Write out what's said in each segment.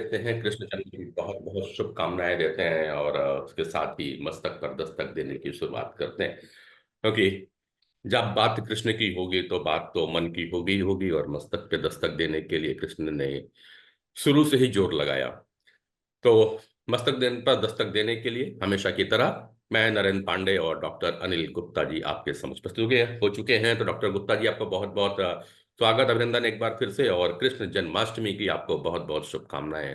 देते हैं कृष्ण जन्म की बहुत बहुत शुभकामनाएं देते हैं और उसके साथ ही मस्तक पर दस्तक देने की शुरुआत करते हैं क्योंकि जब बात कृष्ण की होगी तो बात तो मन की होगी ही होगी और मस्तक पे दस्तक देने के लिए कृष्ण ने शुरू से ही जोर लगाया। तो मस्तक देने पर दस्तक देने के लिए हमेशा की तरह मैं नरेंद्र पांडे और डॉक्टर अनिल गुप्ता जी आपके समक्ष प्रस्तुत हो चुके हैं। तो डॉक्टर गुप्ता जी आपको बहुत बहुत स्वागत अभिनंदन एक बार फिर से, और कृष्ण जन्माष्टमी की आपको बहुत बहुत शुभकामनाएं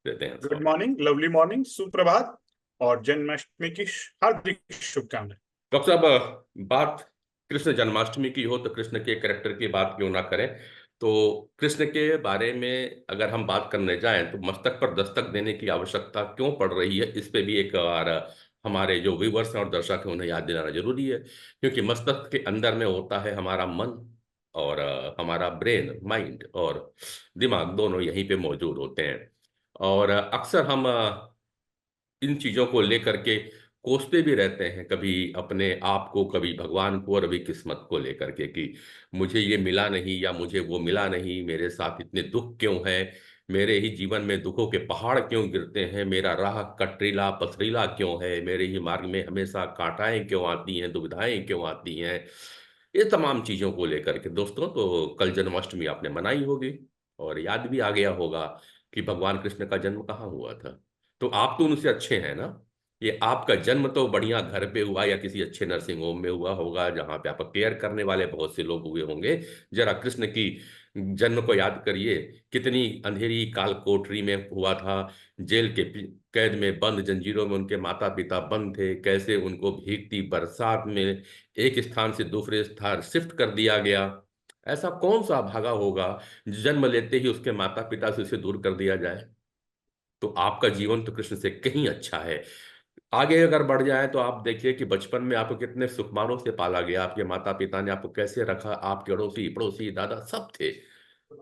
देते हैं गुड स्वागत। मॉर्निंग, लवली मॉर्निंग, सुप्रभात और जन्माष्टमी की हार्दिक शुभकामनाएं। डॉक्टर साहब, बात कृष्ण जन्माष्टमी की हो तो कृष्ण के कैरेक्टर की बात क्यों ना करें। तो कृष्ण के बारे में अगर हम बात करने जाएं तो मस्तक पर दस्तक देने की आवश्यकता क्यों पड़ रही है, इस पे भी एक बार हमारे जो व्यूवर्स हैं और दर्शक हैं उन्हें याद दिलाना जरूरी है। क्योंकि मस्तक के अंदर में होता है हमारा मन, और हमारा ब्रेन माइंड और दिमाग दोनों यहीं पे मौजूद होते हैं। और अक्सर हम इन चीजों को लेकर के कोसते भी रहते हैं, कभी अपने आप को, कभी भगवान को और अभी किस्मत को लेकर के कि मुझे ये मिला नहीं या मुझे वो मिला नहीं, मेरे साथ इतने दुख क्यों हैं, मेरे ही जीवन में दुखों के पहाड़ क्यों गिरते हैं, मेरा राह कटरीला पथरीला क्यों है, मेरे ही मार्ग में हमेशा कांटाएं क्यों आती हैं, दुविधाएं क्यों आती हैं। ये तमाम चीजों को लेकर के दोस्तों, तो कल जन्माष्टमी आपने मनाई होगी और याद भी आ गया होगा कि भगवान कृष्ण का जन्म कहाँ हुआ था। तो आप तो उनसे अच्छे हैं ना। ये आपका जन्म तो बढ़िया घर पे हुआ या किसी अच्छे नर्सिंग होम में हुआ होगा जहां पे आपका केयर करने वाले बहुत से लोग हुए होंगे। जरा कृष्ण की जन्म को याद करिए, कितनी अंधेरी काल कोठरी में हुआ था, जेल के कैद में बंद, जंजीरों में उनके माता पिता बंद थे, कैसे उनको भीगती बरसात में एक स्थान से दूसरे स्थान शिफ्ट कर दिया गया। ऐसा कौन सा भागा होगा जन्म लेते ही उसके माता पिता से उसे दूर कर दिया जाए। तो आपका जीवन तो कृष्ण से कहीं अच्छा है। आगे अगर बढ़ जाए तो आप देखिए कि बचपन में आपको कितने सुखमानों से पाला गया, आपके माता पिता ने आपको कैसे रखा, आपके अड़ोसी पड़ोसी दादा सब थे।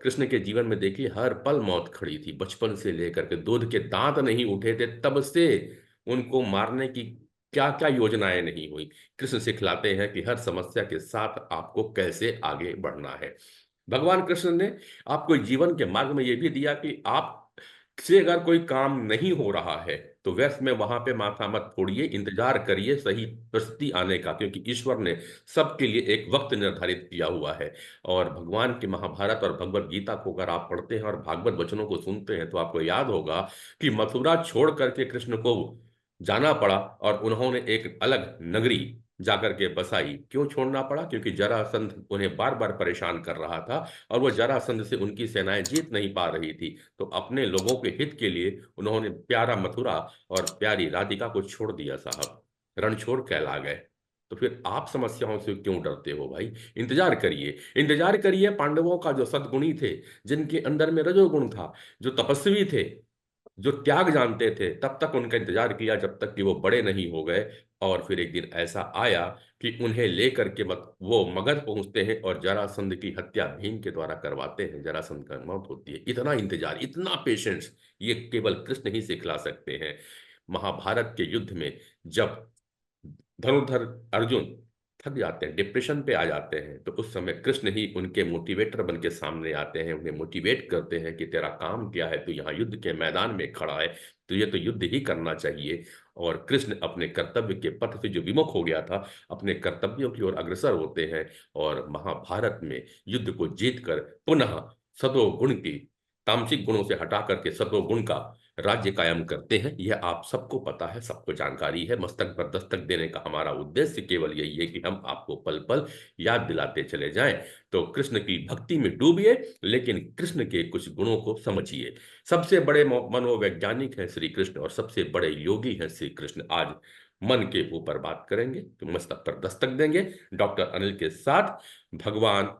कृष्ण के जीवन में देखिए हर पल मौत खड़ी थी, बचपन से लेकर के दूध के दांत नहीं उठे थे तब से उनको मारने की क्या क्या योजनाएं नहीं हुई। कृष्ण सिखलाते हैं कि हर समस्या के साथ आपको कैसे आगे बढ़ना है। भगवान कृष्ण ने आपको जीवन के मार्ग में यह भी दिया कि आप से अगर कोई काम नहीं हो रहा है तो व्यर्थ में वहां पे माथा मत फोड़िए, इंतजार करिए सही परिस्थिति आने का, क्योंकि ईश्वर ने सबके लिए एक वक्त निर्धारित किया हुआ है। और भगवान की महाभारत और भगवत गीता को अगर आप पढ़ते हैं और भागवत वचनों को सुनते हैं तो आपको याद होगा कि मथुरा छोड़ करके कृष्ण को जाना पड़ा और उन्होंने एक अलग नगरी जाकर के बसाई। क्यों छोड़ना पड़ा? क्योंकि जरासंध उन्हें बार बार परेशान कर रहा था और वो जरासंध से उनकी सेनाएं जीत नहीं पा रही थी। तो अपने लोगों के हित के लिए उन्होंने प्यारा मथुरा और प्यारी राधिका को छोड़ दिया साहब, रण छोड़ कहला गए। तो फिर आप समस्याओं से क्यों डरते हो भाई? इंतजार करिए, इंतजार करिए पांडवों का जो सद्गुणी थे, जिनके अंदर में रजोगुण था, जो तपस्वी थे, जो त्याग जानते थे, तब तक उनका इंतजार किया जब तक कि वो बड़े नहीं हो गए। और फिर एक दिन ऐसा आया कि उन्हें लेकर के मत वो मगध पहुंचते हैं और जरासंध की हत्या भीम के द्वारा करवाते हैं, जरासंध का मौत होती है। इतना इंतजार, इतना पेशेंस, ये केवल कृष्ण ही सिखला सकते हैं। महाभारत के युद्ध में जब धनुर्धर अर्जुन थक जाते हैं, डिप्रेशन पे आ जाते हैं, तो उस समय कृष्ण ही उनके मोटिवेटर बन के सामने आते हैं, उन्हें मोटिवेट करते हैं कि तेरा काम क्या है, तू यहाँ युद्ध के मैदान में खड़ा है, तुझे तो युद्ध ही करना चाहिए। और कृष्ण अपने कर्तव्य के पथ से जो विमुख हो गया था, अपने कर्तव्यों की ओर अग्रसर होते हैं और महाभारत में युद्ध को जीतकर पुनः सतो गुण की, तामसिक गुणों से हटा करके सतो गुण का राज्य कायम करते हैं। यह आप सबको पता है, सबको जानकारी है। मस्तक पर दस्तक देने का हमारा उद्देश्य केवल यही है कि हम आपको पल पल याद दिलाते चले जाएं। तो कृष्ण की भक्ति में डूबिए, लेकिन कृष्ण के कुछ गुणों को समझिए। सबसे बड़े मनोवैज्ञानिक हैं श्री कृष्ण और सबसे बड़े योगी हैं श्री कृष्ण। आज मन के ऊपर बात करेंगे तो मस्तक पर दस्तक देंगे, डॉक्टर अनिल के साथ भगवान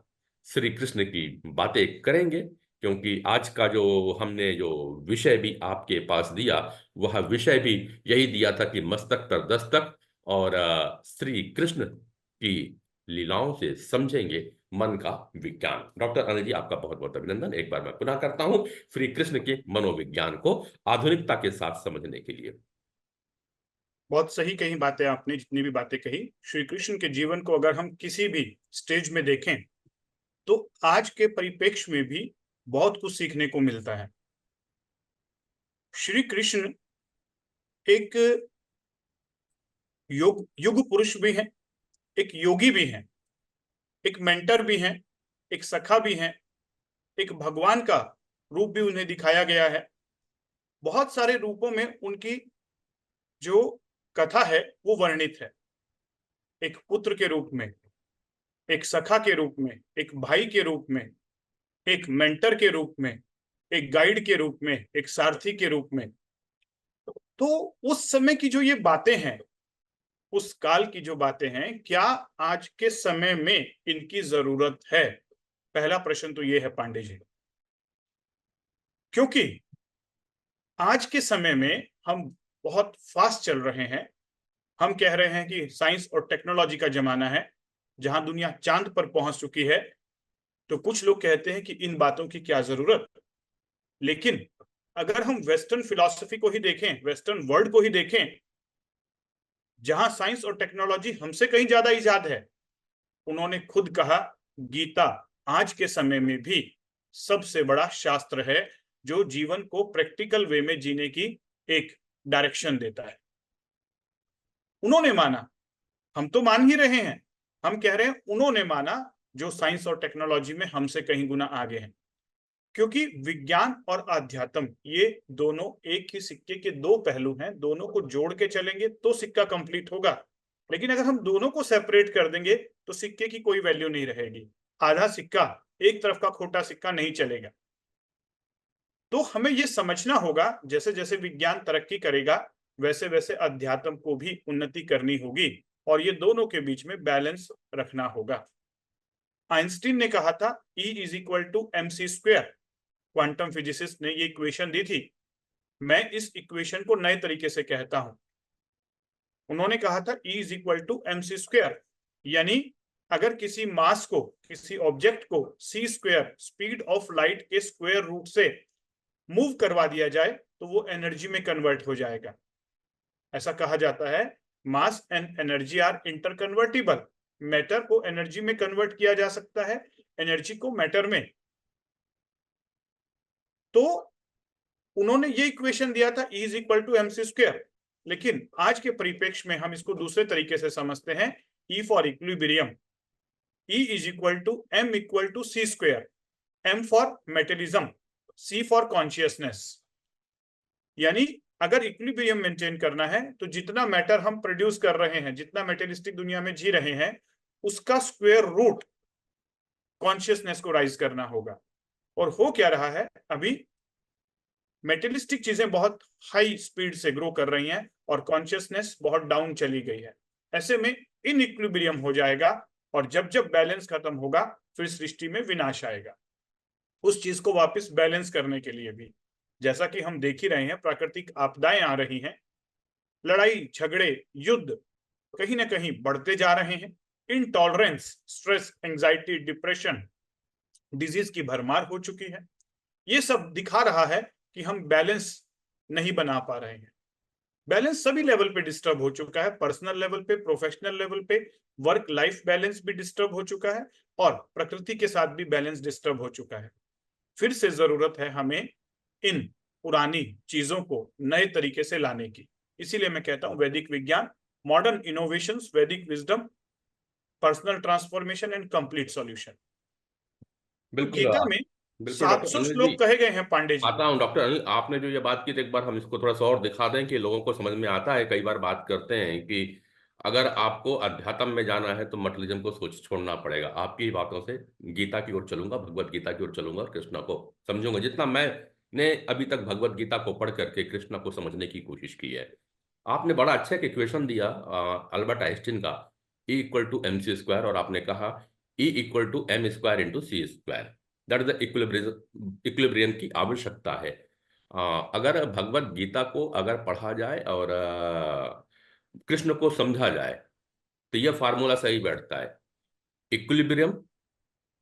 श्री कृष्ण की बातें करेंगे। क्योंकि आज का जो हमने जो विषय भी आपके पास दिया, वह विषय भी यही दिया था कि मस्तक पर दस्तक, और श्री कृष्ण की लीलाओं से समझेंगे मन का विज्ञान। डॉक्टर अनिल जी, आपका बहुत बहुत अभिनंदन एक बार मैं पुनः करता हूं श्री कृष्ण के मनोविज्ञान को आधुनिकता के साथ समझने के लिए। बहुत सही कही बातें आपने, जितनी भी बातें कही। श्री कृष्ण के जीवन को अगर हम किसी भी स्टेज में देखें तो आज के परिप्रेक्ष्य में भी बहुत कुछ सीखने को मिलता है। श्री कृष्ण एक युग पुरुष भी हैं, एक योगी भी हैं, एक मेंटर भी हैं, एक सखा भी हैं, एक भगवान का रूप भी उन्हें दिखाया गया है। बहुत सारे रूपों में उनकी जो कथा है वो वर्णित है। एक पुत्र के रूप में, एक सखा के रूप में, एक भाई के रूप में, एक मेंटर के रूप में, एक गाइड के रूप में, एक सारथी के रूप में। तो उस समय की जो ये बातें हैं, उस काल की जो बातें हैं, क्या आज के समय में इनकी जरूरत है? पहला प्रश्न तो ये है पांडे जी। क्योंकि आज के समय में हम बहुत फास्ट चल रहे हैं। हम कह रहे हैं कि साइंस और टेक्नोलॉजी का जमाना है, जहां दुनिया चांद पर पहुंच चुकी है। तो कुछ लोग कहते हैं कि इन बातों की क्या जरूरत। लेकिन अगर हम वेस्टर्न फिलॉसफी को ही देखें, वेस्टर्न वर्ल्ड को ही देखें, जहां साइंस और टेक्नोलॉजी हमसे कहीं ज्यादा इजाद है, उन्होंने खुद कहा गीता आज के समय में भी सबसे बड़ा शास्त्र है, जो जीवन को प्रैक्टिकल वे में जीने की एक डायरेक्शन देता है। उन्होंने माना, हम तो मान ही रहे हैं। हम कह रहे हैं उन्होंने माना, जो साइंस और टेक्नोलॉजी में हमसे कहीं गुना आगे हैं। क्योंकि विज्ञान और आध्यात्म ये दोनों एक ही सिक्के के दो पहलू हैं। दोनों को जोड़ के चलेंगे तो सिक्का कंप्लीट होगा। लेकिन अगर हम दोनों को सेपरेट कर देंगे तो सिक्के की कोई वैल्यू नहीं रहेगी। आधा सिक्का, एक तरफ का खोटा सिक्का नहीं चलेगा। तो हमें यह समझना होगा, जैसे जैसे विज्ञान तरक्की करेगा, वैसे वैसे अध्यात्म को भी उन्नति करनी होगी, और ये दोनों के बीच में बैलेंस रखना होगा। आइंस्टीन ने कहा था E is equal to mc²। Quantum physicist ने ये इक्वेशन दी थी। मैं इस इक्वेशन को नए तरीके से कहता हूं। उन्होंने कहा था E is equal to mc², यानी अगर किसी मास को, किसी ऑब्जेक्ट को c² स्पीड ऑफ लाइट के स्क्वायर रूट से मूव करवा दिया जाए तो वो एनर्जी में कन्वर्ट हो जाएगा। ऐसा कहा जाता है mass and energy are interconvertible. Matter को एनर्जी में कन्वर्ट किया जा सकता है, एनर्जी को मैटर में। तो उन्होंने ये इक्वेशन दिया था E is equal to mc²। लेकिन आज के परिप्रेक्ष्य में हम इसको दूसरे तरीके से समझते हैं। E for equilibrium, E is equal to m equal to c²। m for materialism, c for consciousness. यानी अगर इक्विलिब्रियम मेंटेन करना है तो जितना मैटर हम प्रोड्यूस कर रहे हैं, जितना मेटेलिस्टिक दुनिया में जी रहे हैं, उसका स्क्वायर रूट कॉन्शियसनेस को राइज करना होगा। और हो क्या रहा है, अभी मेटेलिस्टिक चीजें बहुत हाई स्पीड से ग्रो कर रही हैं और कॉन्शियसनेस बहुत डाउन चली गई है। ऐसे में इन इक्विलिब्रियम हो जाएगा, और जब जब बैलेंस खत्म होगा फिर सृष्टि में विनाश आएगा। उस चीज को वापस बैलेंस करने के लिए भी, जैसा कि हम देख ही रहे हैं, प्राकृतिक आपदाएं आ रही हैं, लड़ाई झगड़े युद्ध कहीं ना कहीं बढ़ते जा रहे हैं। Intolerance, stress, anxiety, depression, disease की भरमार हो चुकी है। ये सब दिखा रहा है कि हम बैलेंस नहीं बना पा रहे हैं। बैलेंस सभी लेवल पे डिस्टर्ब हो चुका है, पर्सनल लेवल पे, प्रोफेशनल लेवल पे, वर्क लाइफ बैलेंस भी डिस्टर्ब हो चुका है, और प्रकृति के साथ भी बैलेंस डिस्टर्ब हो चुका है। फिर से जरूरत है हमें इन पुरानी चीजों को नए तरीके से लाने की। इसीलिए मैं कहता हूं वैदिक विज्ञान, मॉडर्न इनोवेशंस, वैदिक wisdom, personal transformation and complete solution. तो बिल्कुल। गीता में बिल्कुल डॉक्टर 700 अनिल जी, श्लोक कहे गए हैं पांडे जी। आता हूँ। डॉक्टर अनिल, आपने जो ये बात की तो एक बार हम इसको थोड़ा सा और दिखा दें कि लोगों को समझ में आता है। कई बार बात करते हैं कि अगर आपको अध्यात्म में जाना है तो मटलिज्म को सोच छोड़ना पड़ेगा। आपकी ही बातों से गीता की ओर चलूंगा, भगवत गीता की ओर चलूंगा और कृष्णा को समझूंगा। जितना मैंने अभी तक भगवत गीता को पढ़ करके कृष्णा को समझने की कोशिश की है। आपने बड़ा अच्छा एक इक्वेशन दिया अल्बर्ट आइंस्टीन का, E = mc², और आपने कहा E = m² × c²। That is the equilibrium की आवश्यकता है। अगर भगवत गीता को अगर पढ़ा जाए और कृष्ण को समझा जाए तो यह फार्मूला सही बैठता है। इक्विलिब्रियम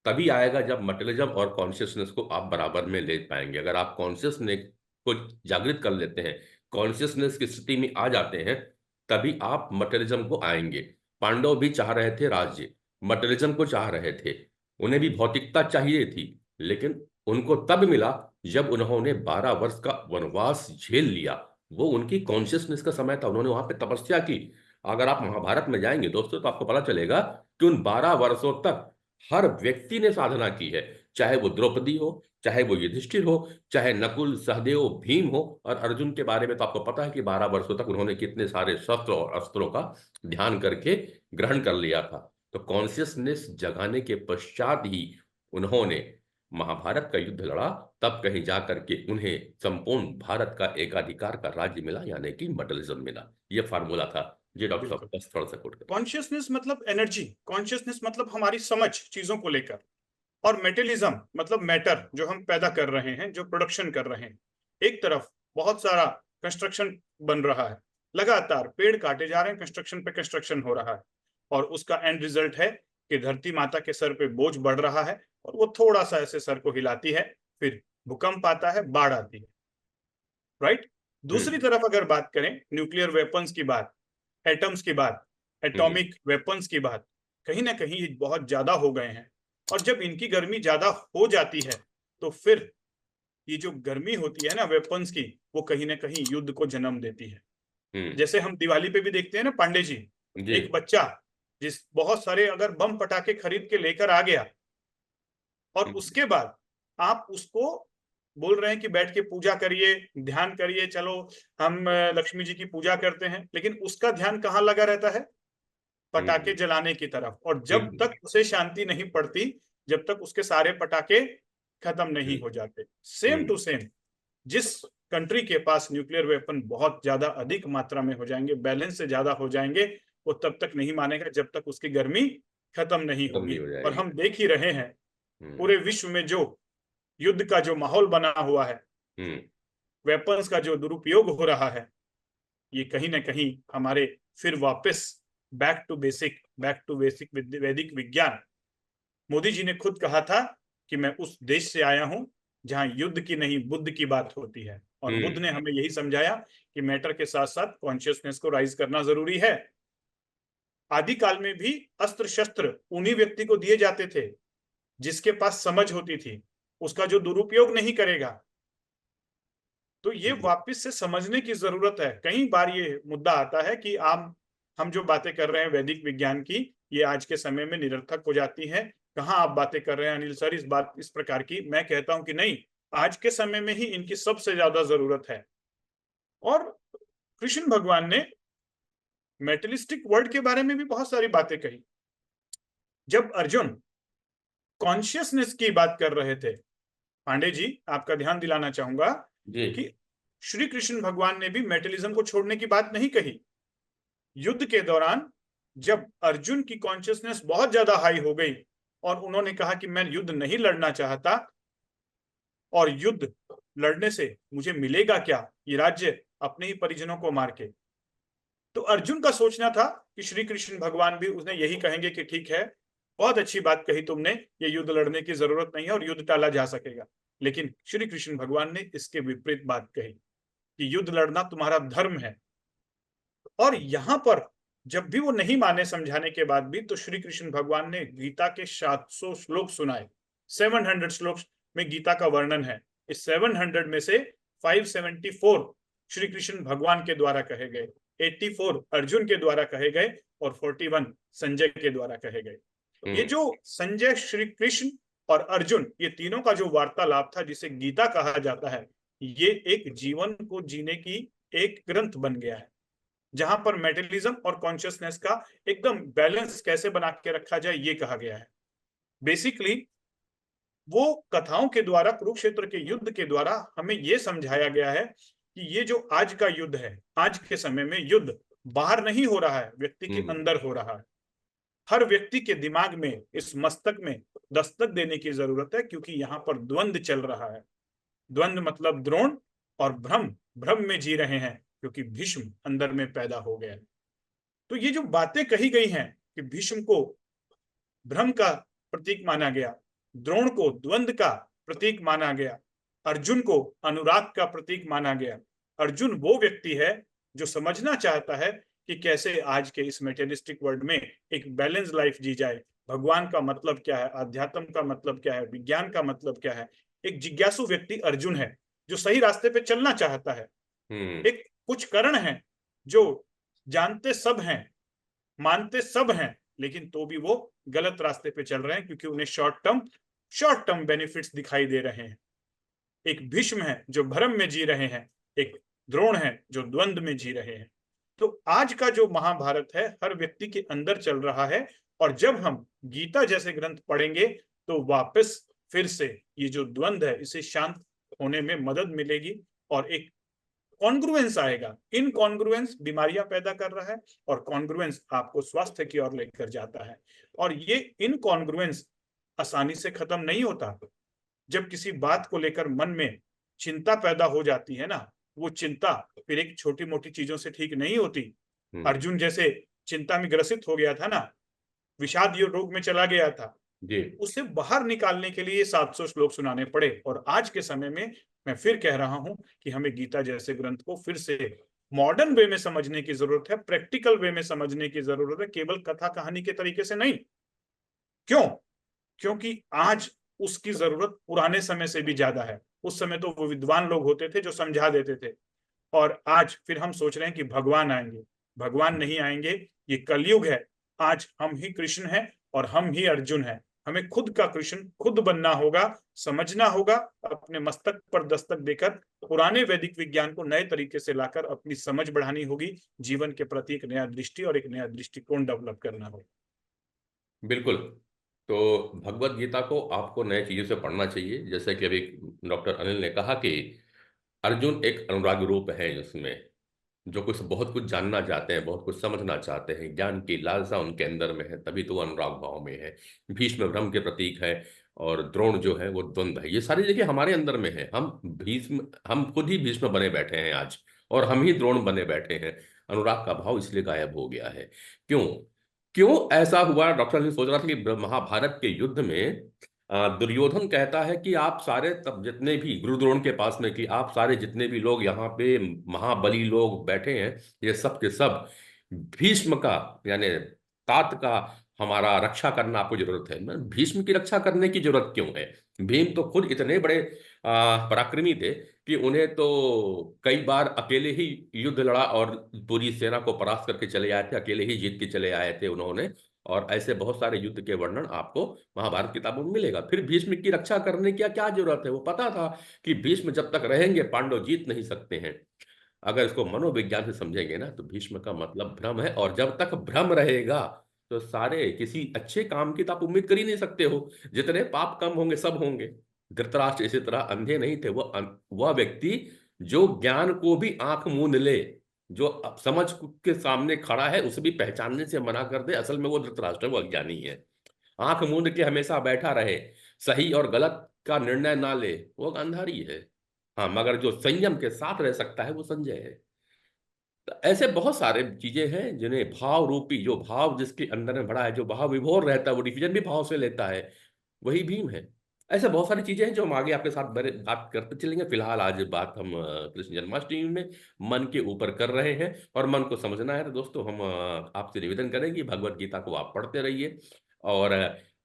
तभी आएगा जब मटेरियलिज्म और कॉन्शियसनेस को आप बराबर में ले पाएंगे। अगर आप कॉन्शियसनेस को जागृत कर लेते हैं, कॉन्शियसनेस की स्थिति में आ जाते हैं, तभी आप मटेरियलिज्म को आएंगे। पांडव भी चाह रहे थे राज्य, मटेरियलिज्म को चाह रहे थे, उन्हें भी भौतिकता चाहिए थी, लेकिन उनको तब मिला जब उन्होंने 12 वर्ष का वनवास झेल लिया, वो उनकी कॉन्शियसनेस का समय था, उन्होंने वहां पे तपस्या की। अगर आप महाभारत में जाएंगे दोस्तों, तो आपको पता चलेगा कि उन 12 वर्षों तक हर व्यक्ति ने साधना की है। चाहे वो द्रौपदी हो, चाहे वो युधिष्ठिर हो, चाहे नकुल, सहदेव, भीम हो, और अर्जुन के बारे में तो आपको पता है कि 12 वर्षों तक उन्होंने कितने सारे शस्त्र और अस्त्रों का ध्यान करके ग्रहण कर लिया था। तो कॉन्शियसनेस जगाने के पश्चात ही उन्होंने महाभारत का युद्ध लड़ा। तब कहीं जा करके उन्हें संपूर्ण भारत का एकाधिकार का राज्य मिला, यानी कि मॉडलिज्म मिला। ये फार्मूला था। जी डॉक्टर साहब, बिल्कुल। बस थोड़ा सा कोट करें। कॉन्शियसनेस मतलब एनर्जी, कॉन्शियसनेस मतलब हमारी समझ चीजों को लेकर, और मेटेलिज्म मतलब मैटर जो हम पैदा कर रहे हैं, जो प्रोडक्शन कर रहे हैं। एक तरफ बहुत सारा कंस्ट्रक्शन बन रहा है, लगातार पेड़ काटे जा रहे हैं, कंस्ट्रक्शन पे कंस्ट्रक्शन हो रहा है, और उसका एंड रिजल्ट है कि धरती माता के सर पे बोझ बढ़ रहा है, और वो थोड़ा सा ऐसे सर को हिलाती है, फिर भूकंप आता है, बाढ़ आती है। राइट। दूसरी हम्म। तरफ अगर बात करें न्यूक्लियर वेपन्स की बात, एटम्स की बात, हम्म। एटॉमिक वेपन्स की बात, कहीं ना कहीं बहुत ज्यादा हो गए हैं। और जब इनकी गर्मी ज्यादा हो जाती है, तो फिर ये जो गर्मी होती है ना वेपन्स की, वो कहीं ना कहीं युद्ध को जन्म देती है। हम्म। जैसे हम दिवाली पे भी देखते हैं ना, पांडे जी, जी। एक बच्चा जिस बहुत सारे अगर बम पटाखे खरीद के लेकर आ गया, और हम्म। उसके बाद आप उसको बोल रहे हैं कि बैठ के पूजा करिए, ध्यान करिए, चलो हम लक्ष्मी जी की पूजा करते हैं, लेकिन उसका ध्यान कहाँ लगा रहता है? पटाखे हम्म। जलाने की तरफ। और जब बिल्कुल। तक उसे शांति नहीं पड़ती, जब तक उसके सारे पटाखे खत्म नहीं हम्म। हो जाते। सेम टू हम्म। सेम, जिस कंट्री के पास न्यूक्लियर वेपन बहुत ज्यादा अधिक मात्रा में हो जाएंगे, बैलेंस से ज्यादा हो जाएंगे, वो तब तक नहीं मानेगा जब तक उसकी गर्मी खत्म नहीं खत्म नहीं होगी। हो और जाएगी। हम देख ही रहे हैं हम्म। पूरे विश्व में जो युद्ध का जो माहौल बना हुआ है, हम्म। वेपन्स का जो दुरुपयोग हो रहा है, ये कहीं ना कहीं हमारे फिर वापस बैक टू बेसिक वैदिक विज्ञान। मोदी जी ने खुद कहा था कि मैं उस देश से आया हूं जहां युद्ध की नहीं बुद्ध की बात होती है, और बुद्ध ने हम्म। हमें यही समझाया कि मैटर के साथ साथ कॉन्शियसनेस को राइज करना जरूरी है। आदिकाल में भी अस्त्र शस्त्र उन्हीं व्यक्ति को दिए जाते थे जिसके पास समझ होती थी, उसका जो दुरुपयोग नहीं करेगा। तो ये हम्म। वापस से समझने की जरूरत है। कई बार ये मुद्दा आता है कि हम जो बातें कर रहे हैं वैदिक विज्ञान की, ये आज के समय में निरर्थक हो जाती है। कहाँ आप बातें कर रहे हैं अनिल सर इस प्रकार की? मैं कहता हूं कि नहीं, आज के समय में ही इनकी सबसे ज्यादा जरूरत है। और कृष्ण भगवान ने मेटलिस्टिक वर्ल्ड के बारे में भी बहुत सारी बातें कही। जब अर्जुन कॉन्शियसनेस की बात कर रहे थे, पांडे जी आपका ध्यान दिलाना चाहूंगा जी। कि श्री कृष्ण भगवान ने भी मेटलिज्म को छोड़ने की बात नहीं कही। युद्ध के दौरान जब अर्जुन की कॉन्शियसनेस बहुत ज्यादा हाई हो गई, और उन्होंने कहा कि मैं युद्ध नहीं लड़ना चाहता, और युद्ध लड़ने से मुझे मिलेगा क्या, ये राज्य अपने ही परिजनों को मार के। तो अर्जुन का सोचना था कि श्री कृष्ण भगवान भी उसने यही कहेंगे कि ठीक है, बहुत अच्छी बात कही तुमने, ये युद्ध लड़ने की जरूरत नहीं है और युद्ध टाला जा सकेगा। लेकिन श्री कृष्ण भगवान ने इसके विपरीत बात कही कि युद्ध लड़ना तुम्हारा धर्म है। और यहां पर जब भी वो नहीं माने समझाने के बाद भी, तो श्री कृष्ण भगवान ने गीता के 700 श्लोक सुनाए। 700 श्लोक में गीता का वर्णन है। इस 700 में से 574 श्री कृष्ण भगवान के द्वारा कहे गए, 84 अर्जुन के द्वारा कहे गए, और 41 संजय के द्वारा कहे गए। ये हम्म। जो संजय, श्री कृष्ण और अर्जुन, ये तीनों का जो वार्तालाप था, जिसे गीता कहा जाता है, ये एक जीवन को जीने की एक ग्रंथ बन गया है, जहां पर मेटलिज्म और कॉन्शियसनेस का एकदम बैलेंस कैसे बना के रखा जाए, ये कहा गया है। बेसिकली वो कथाओं के द्वारा, कुरुक्षेत्र के युद्ध के द्वारा हमें ये समझाया गया है कि ये जो आज का युद्ध है, आज के समय में युद्ध बाहर नहीं हो रहा है, व्यक्ति के हम्म। अंदर हो रहा है। हर व्यक्ति के दिमाग में, इस मस्तक में दस्तक देने की जरूरत है, क्योंकि यहाँ पर द्वंद्व चल रहा है। द्वंद्व मतलब द्रोण और भ्रम, भ्रम में जी रहे हैं क्योंकि भीष्म अंदर में पैदा हो गया। तो ये जो बातें कही गई हैं कि भीष्म को भ्रम का प्रतीक माना गया, द्रोण को द्वंद्व का प्रतीक माना गया, अर्जुन को अनुराग का प्रतीक माना गया। अर्जुन वो व्यक्ति है जो समझना चाहता है कि कैसे आज के इस मेटेरियलिस्टिक वर्ल्ड में एक बैलेंस लाइफ जी जाए। भगवान का मतलब क्या है, अध्यात्म का मतलब क्या है, विज्ञान का मतलब क्या है, एक जिज्ञासु व्यक्ति अर्जुन है जो सही रास्ते पे चलना चाहता है। एक कुछ कर्ण है जो जानते सब हैं, मानते सब हैं, लेकिन तो भी वो गलत रास्ते पे चल रहे हैं क्योंकि उन्हें शॉर्ट टर्म बेनिफिट्स दिखाई दे रहे हैं। एक भीष्म है जो भ्रम में जी रहे हैं, एक द्रोण है जो द्वंद्व में जी रहे हैं। तो आज का जो महाभारत है हर व्यक्ति के अंदर चल रहा है, और जब हम गीता जैसे ग्रंथ पढ़ेंगे तो वापस फिर से ये जो द्वंद्व है इसे शांत होने में मदद मिलेगी, और एक कॉन्ग्रुएंस आएगा। इनकॉन्ग्रुएंस बीमारियां पैदा कर रहा है और कॉन्ग्रुएंस आपको स्वास्थ्य की ओर लेकर जाता है। और ये इनकॉन्ग्रुएंस आसानी से खत्म नहीं होता। जब किसी बात को लेकर मन में चिंता पैदा हो जाती है ना, वो चिंता फिर एक छोटी मोटी चीजों से ठीक नहीं होती। अर्जुन जैसे चिंता में ग्रसित हो गया था ना, विषाद रोग में चला गया था, जी उसे बाहर निकालने के लिए 700 श्लोक सुनाने पड़े। और आज के समय में मैं फिर कह रहा हूं कि हमें गीता जैसे ग्रंथ को फिर से मॉडर्न वे में समझने की जरूरत है, प्रैक्टिकल वे में समझने की जरूरत है, केवल कथा कहानी के तरीके से नहीं। क्यों? क्योंकि आज उसकी जरूरत पुराने समय से भी ज्यादा है। उस समय तो वो विद्वान लोग होते थे जो समझा देते थे, और आज फिर हम सोच रहे हैं कि भगवान आएंगे। भगवान नहीं आएंगे, ये कलयुग है। आज हम ही कृष्ण हैं और हम ही अर्जुन हैं। हमें खुद का कृष्ण खुद बनना होगा, समझना होगा, अपने मस्तक पर दस्तक देकर पुराने वैदिक विज्ञान को नए तरीके से लाकर अपनी समझ बढ़ानी होगी, जीवन के प्रति एक नया दृष्टि और एक नया दृष्टिकोण डेवलप करना होगा। बिल्कुल। तो भगवत गीता को आपको नए चीज़ों से पढ़ना चाहिए, जैसे कि अभी डॉक्टर अनिल ने कहा कि अर्जुन एक अनुराग रूप है उसमें, जो कुछ बहुत कुछ जानना चाहते हैं, बहुत कुछ समझना चाहते हैं, ज्ञान की लालसा उनके अंदर में है, तभी तो वो अनुराग भाव में है। भीष्म भ्रम के प्रतीक है, और द्रोण जो है वो द्वंद्व है। ये सारी जगह हमारे अंदर में है। हम खुद ही भीष्म बने बैठे हैं आज, और हम ही द्रोण बने बैठे हैं। अनुराग का भाव इसलिए गायब हो गया है। क्यों? क्यों ऐसा हुआ? डॉक्टर ने सोच रहा था कि महाभारत के युद्ध में दुर्योधन कहता है कि आप सारे, तब जितने भी गुरु द्रोण के पास में, कि आप सारे जितने भी लोग यहाँ पे महाबली लोग बैठे हैं, ये सब के सब भीष्म का, यानी तात का, हमारा रक्षा करना आपको जरूरत है। भीष्म की रक्षा करने की जरूरत क्यों है? भीम तो खुद इतने बड़े पराक्रमी थे कि उन्हें तो कई बार अकेले ही युद्ध लड़ा और पूरी सेना को परास्त करके चले आए थे, अकेले ही जीत के चले आए थे उन्होंने। और ऐसे बहुत सारे युद्ध के वर्णन आपको महाभारत किताबों में मिलेगा। फिर भीष्म की रक्षा करने की क्या जरूरत है? वो पता था कि भीष्म जब तक रहेंगे पांडव जीत नहीं सकते हैं। अगर इसको मनोविज्ञान से समझेंगे ना, तो भीष्म का मतलब भ्रम है, और जब तक भ्रम रहेगा तो सारे किसी अच्छे काम की तो आप उम्मीद कर ही नहीं सकते हो। जितने पाप कम होंगे सब होंगे। धृतराष्ट्र इसी तरह अंधे नहीं थे। वह व्यक्ति जो ज्ञान को भी आंख मूंद ले, जो अब समझ के सामने खड़ा है उसे भी पहचानने से मना कर दे, असल में वो धृतराष्ट्र, वो अज्ञानी है। आंख मूंद के हमेशा बैठा रहे, सही और गलत का निर्णय ना ले, वो अंधारी है। हाँ, मगर जो संयम के साथ रह सकता है वो संजय है। तो ऐसे बहुत सारे चीजें हैं जिन्हें भाव रूपी, जो भाव जिसके अंदर में भरा है, जो भाव विभोर रहता है, वो डिसीजन भी भाव से लेता है, वही भीम है। ऐसे बहुत सारी चीजें हैं जो हम आगे आपके साथ बात करते चलेंगे। फिलहाल आज बात हम कृष्ण जन्माष्टमी में मन के ऊपर कर रहे हैं, और मन को समझना है। तो दोस्तों, हम आपसे निवेदन करेंगे कि भगवत गीता को आप पढ़ते रहिए, और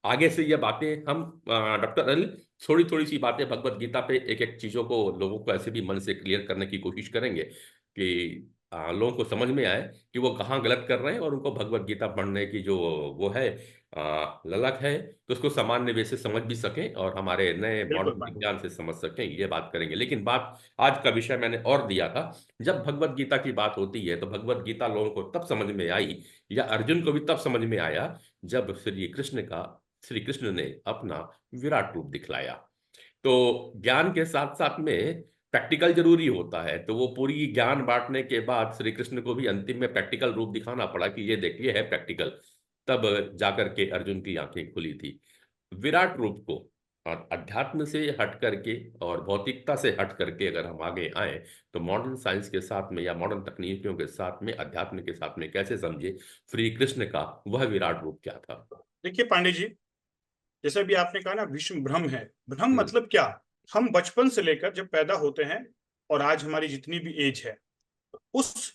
आगे से ये बातें हम डॉक्टर अनिल थोड़ी थोड़ी सी बातें भगवत गीता पे, एक एक चीजों को लोगों को ऐसे भी मन से क्लियर करने की कोशिश करेंगे कि लोगों को समझ में आए कि वो कहाँ गलत कर रहे हैं, और उनको भगवत गीता पढ़ने की जो वो है ललक है, तो उसको सामान्य वे से समझ भी सकें, और हमारे नए बिल्कुल मॉडर्न पांडे। विज्ञान से समझ सकें। ये बात करेंगे। लेकिन बात, आज का विषय मैंने और दिया था। जब भगवत गीता की बात होती है तो भगवत गीता लोगों को तब समझ में आई, या अर्जुन को भी तब समझ में आया, जब श्री कृष्ण ने अपना विराट रूप दिखलाया। तो ज्ञान के साथ साथ में प्रैक्टिकल जरूरी होता है। तो वो पूरी ज्ञान बांटने के बाद श्री कृष्ण को भी अंतिम में प्रैक्टिकल रूप दिखाना पड़ा कि ये देखिए है प्रैक्टिकल। तब जाकर के अर्जुन की आंखें खुली थी। विराट रूप को, और अध्यात्म से हट करके और भौतिकता से हट करके अगर हम आगे आए, तो मॉडर्न साइंस के साथ में या मॉडर्न तकनीकियों के साथ में, अध्यात्म के साथ में कैसे समझे श्री कृष्ण का वह विराट रूप क्या था। देखिए पांडे जी, जैसे भी आपने कहा ना भीष्म भ्रम है। भ्रम हम्म। मतलब क्या? हम बचपन से लेकर जब पैदा होते हैं और आज हमारी जितनी भी एज है, उस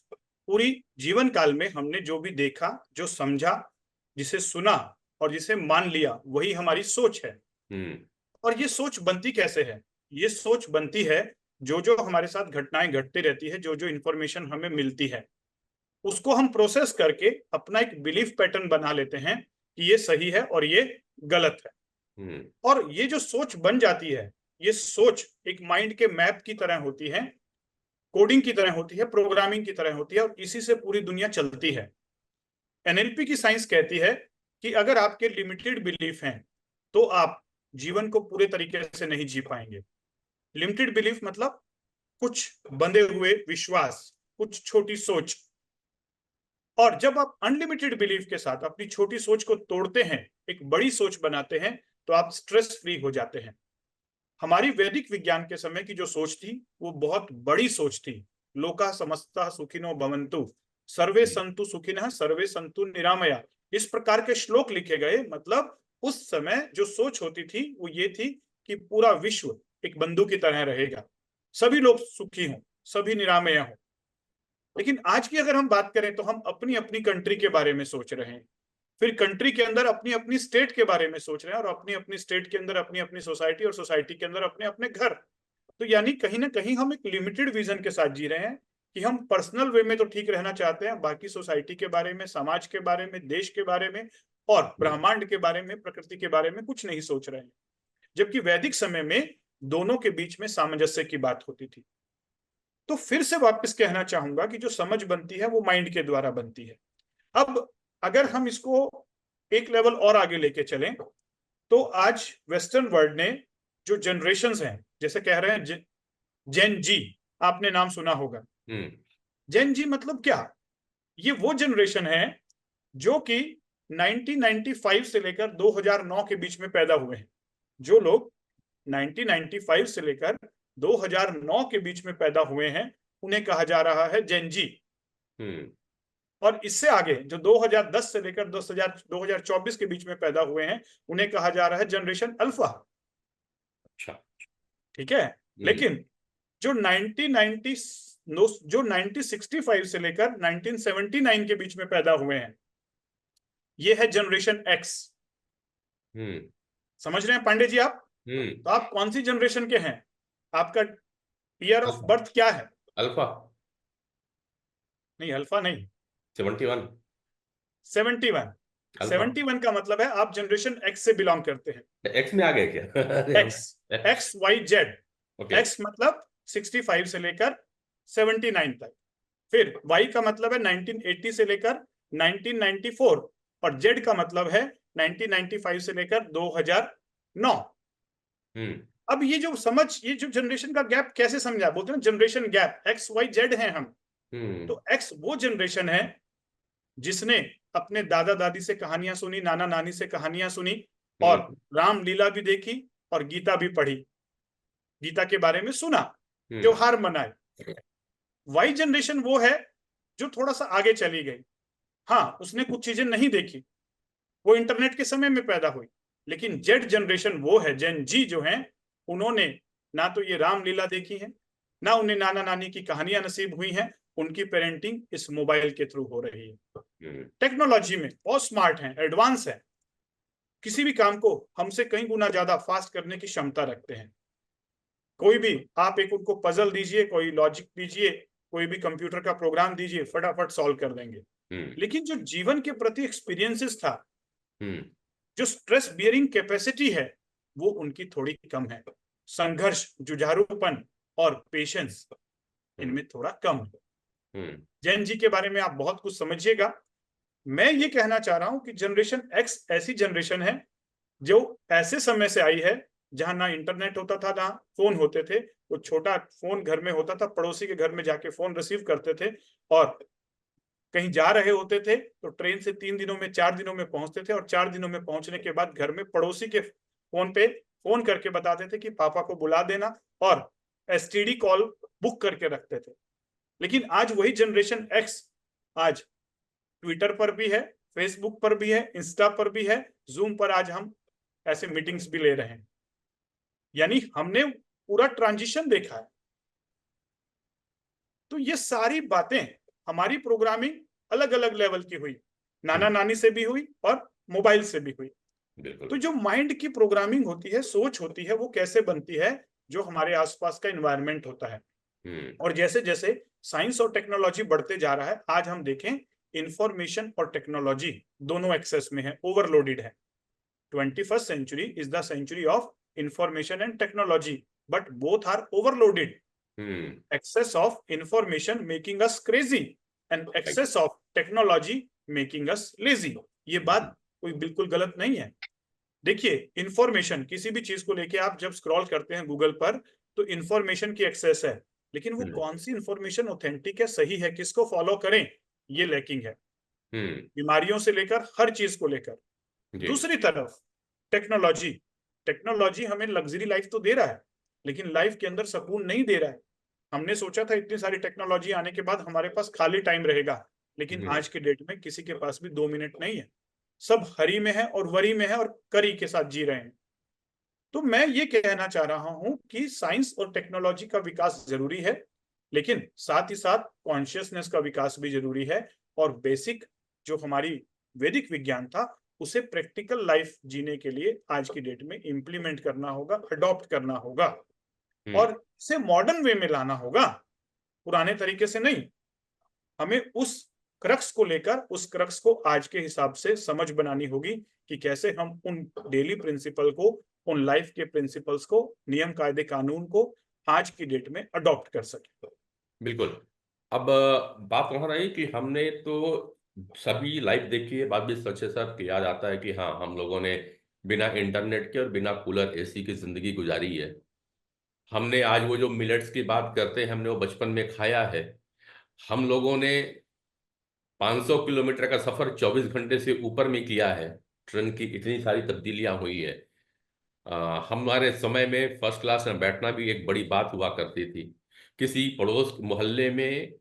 पूरी जीवन काल में हमने जो भी देखा, जो समझा, जिसे सुना और जिसे मान लिया, वही हमारी सोच है। हम्म। और ये सोच बनती कैसे है? ये सोच बनती है, जो जो हमारे साथ घटनाएं घटती रहती है, जो जो इंफॉर्मेशन हमें मिलती है, उसको हम प्रोसेस करके अपना एक बिलीफ पैटर्न बना लेते हैं कि ये सही है और ये गलत है। और ये जो सोच बन जाती है, ये सोच एक माइंड के मैप की तरह होती है, कोडिंग की तरह होती है, प्रोग्रामिंग की तरह होती है, और इसी से पूरी दुनिया चलती है। एनएलपी की साइंस कहती है कि अगर आपके लिमिटेड बिलीफ हैं तो आप जीवन को पूरे तरीके से नहीं जी पाएंगे। लिमिटेड बिलीफ मतलब कुछ बंधे हुए विश्वास, कुछ छोटी सोच। और जब आप अनलिमिटेड बिलीफ के साथ अपनी छोटी सोच को तोड़ते हैं, एक बड़ी सोच बनाते हैं, तो आप स्ट्रेस फ्री हो जाते हैं। हमारी वैदिक विज्ञान के समय की जो सोच थी वो बहुत बड़ी सोच थी। लोका समस्ता सुखिनो भवन्तु, सर्वे संतु सुखिनः सर्वे संतु निरामया, इस प्रकार के श्लोक लिखे गए। मतलब उस समय जो सोच होती थी वो ये थी कि पूरा विश्व एक बंधु की तरह रहेगा, सभी लोग सुखी हों, सभी निरामय हों। लेकिन आज की अगर हम बात करें तो हम अपनी अपनी कंट्री के बारे में सोच रहे हैं, फिर कंट्री के अंदर अपनी अपनी स्टेट के बारे में सोच रहे हैं, और अपनी अपनी स्टेट के अंदर अपनी अपनी सोसाइटी, और सोसाइटी के अंदर अपने अपने घर। तो यानी कहीं ना कहीं हम एक लिमिटेड विजन के साथ जी रहे हैं कि हम पर्सनल वे में तो ठीक रहना चाहते हैं, बाकी सोसाइटी के बारे में, समाज के बारे में, देश के बारे में और ब्रह्मांड के बारे में, प्रकृति के बारे में कुछ नहीं सोच रहे हैं। जबकि वैदिक समय में दोनों के बीच में सामंजस्य की बात होती थी। तो फिर से वापस कहना चाहूंगा कि जो समझ बनती है वो माइंड के द्वारा बनती है। अब अगर हम इसको एक लेवल और आगे लेके चलें, तो आज वेस्टर्न वर्ल्ड ने जो जनरेशन्स हैं, जैसे कह रहे हैं जेन जी, आपने नाम सुना होगा। जेन जी मतलब क्या? ये वो जनरेशन है जो कि 1995 से लेकर 2009 के बीच में पैदा हुए हैं। जो लोग 1995 से लेकर 2009 के बीच में पैदा हुए हैं उन्हें कहा जा रहा है जेन जी। और इससे आगे जो 2010 से लेकर 2024 के बीच में पैदा हुए हैं उन्हें कहा जा रहा है जनरेशन अल्फा। अच्छा, ठीक है। लेकिन जो 1965 से लेकर 1979 के बीच में पैदा हुए हैं, ये है जनरेशन एक्स। समझ रहे हैं पांडे जी आप? तो आप कौन सी जनरेशन के हैं? आपका ईयर ऑफ बर्थ क्या है? अल्फा। नहीं, अल्फा नहीं, 71। 71। अल्फा। 71 का मतलब है आप जनरेशन एक्स से बिलोंग करते हैं। एक्स में आ गए क्या? X, X Y Z. Okay. X मतलब 65 से लेकर 79 तक, फिर वाई का मतलब है 1980 से लेकर 1994, और जेड का मतलब है 1995 से लेकर 2009। अब ये जो समझ, ये जो जनरेशन का गैप कैसे समझा? बोलते हैं generation gap, X Y Z हैं हम। तो एक्स वो जनरेशन है जिसने अपने दादा दादी से कहानियां सुनी, नाना नानी से कहानियां सुनी, और रामलीला भी देखी और गीता भी पढ़ी, गीता के बारे में सुना, त्योहार मनाए। वाई जनरेशन वो है जो थोड़ा सा आगे चली गई। हाँ, उसने कुछ चीजें नहीं देखी, वो इंटरनेट के समय में पैदा हुई। लेकिन जेड जनरेशन वो है, जेन जी जो है, उन्होंने ना तो ये रामलीला देखी है, ना उन्हें नाना नानी की कहानियां नसीब हुई हैं। उनकी पेरेंटिंग इस मोबाइल के थ्रू हो रही है। टेक्नोलॉजी में बहुत स्मार्ट हैं, एडवांस है, किसी भी काम को हमसे कई गुना ज्यादा फास्ट करने की क्षमता रखते हैं। कोई भी आप एक उनको पजल दीजिए, कोई लॉजिक दीजिए, कोई भी कंप्यूटर का प्रोग्राम दीजिए, फटाफट सॉल्व कर देंगे। लेकिन जो जीवन के प्रति एक्सपीरियंसेस था, जो स्ट्रेस बियरिंग कैपेसिटी है, वो उनकी थोड़ी कम है। संघर्ष, जुझारूपन और पेशेंस इनमें थोड़ा कम है। जैन जी के बारे में आप बहुत कुछ समझिएगा। मैं ये कहना चाह रहा हूं कि जनरेशन एक्स ऐसी जनरेशन है जो ऐसे समय से आई है जहां ना इंटरनेट होता था, ना फोन होते थे। वो छोटा फोन घर में होता था, पड़ोसी के घर में जाके फोन रिसीव करते थे, और कहीं जा रहे होते थे तो ट्रेन से 3 दिनों में 4 दिनों में पहुंचते थे, और 4 दिनों में पहुंचने के बाद घर में पड़ोसी के फोन पे फोन करके बताते थे कि पापा को बुला देना, और एसटीडी कॉल बुक करके रखते थे। लेकिन आज वही जनरेशन एक्स आज ट्विटर पर भी है, फेसबुक पर भी है, इंस्टा पर भी है, जूम पर आज हम ऐसे मीटिंग्स भी ले रहे हैं। यानी हमने पूरा ट्रांजिशन देखा है। तो ये सारी बातें, हमारी प्रोग्रामिंग अलग अलग लेवल की हुई, नाना नानी से भी हुई और मोबाइल से भी हुई। तो जो माइंड की प्रोग्रामिंग होती है, सोच होती है, वो कैसे बनती है? जो हमारे आसपास का एनवायरनमेंट होता है। हम्म। और जैसे जैसे साइंस और टेक्नोलॉजी बढ़ते जा रहा है, आज हम देखें इंफॉर्मेशन और टेक्नोलॉजी दोनों एक्सेस में है, ओवरलोडेड है। 21st century is the century of information and technology, but both are overloaded. Hmm. Excess of information making us crazy and right, excess of technology making us lazy. ये बात कोई बिल्कुल गलत नहीं है। देखिए, इंफॉर्मेशन किसी भी चीज को लेके आप जब स्क्रॉल करते हैं गूगल पर, तो इंफॉर्मेशन की एक्सेस है, लेकिन वो हम्म। कौन सी इंफॉर्मेशन ऑथेंटिक है, सही है, किसको फॉलो करें, ये लैकिंग है। हम्म। बीमारियों से लेकर हर चीज को लेकर। जी। दूसरी तरफ टेक्नोलॉजी, टेक्नोलॉजी हमें लग्जरी लाइफ तो दे रहा है, लेकिन लाइफ के अंदर सुकून नहीं दे रहा है। हमने सोचा था इतनी सारी टेक्नोलॉजी आने के बाद हमारे पास खाली टाइम रहेगा, लेकिन हम्म। आज के डेट में किसी के पास भी 2 मिनट नहीं है। सब हरी में है और वरी में है और करी के साथ जी रहे हैं। तो मैं ये कहना चाह रहा हूं कि साइंस और टेक्नोलॉजी का विकास जरूरी है, लेकिन साथ ही साथ कॉन्शियसनेस का विकास भी जरूरी है। और बेसिक जो हमारी वैदिक विज्ञान था, उसे प्रैक्टिकल लाइफ जीने के लिए आज की डेट में इंप्लीमेंट करना होगा, अडॉप्ट करना होगा हम्म। और इसे मॉडर्न वे में लाना होगा, पुराने तरीके से नहीं। हमें उस क्रक्स को लेकर, उस क्रक्स को आज के हिसाब से समझ बनानी होगी कि कैसे हम उन डेली प्रिंसिपल को, उन लाइफ के प्रिंसिपल्स को, नियम कायदे कानून को आज की डेट में अडॉप्ट कर सके। बिल्कुल। अब बात वहां रही कि हमने तो सभी लाइव देखी है, बात भी सच है सर, कि याद आता है कि हाँ, हम लोगों ने बिना इंटरनेट के और बिना कूलर एसी की जिंदगी गुजारी है। हमने आज वो जो मिलेट्स की बात करते हैं, हमने वो बचपन में खाया है। हम लोगों ने 500 किलोमीटर का सफर 24 घंटे से ऊपर में किया है। ट्रेन की इतनी सारी तब्दीलियां हुई है। हमारे समय में फर्स्ट क्लास में बैठना भी एक बड़ी बात हुआ करती थी। किसी पड़ोस मोहल्ले में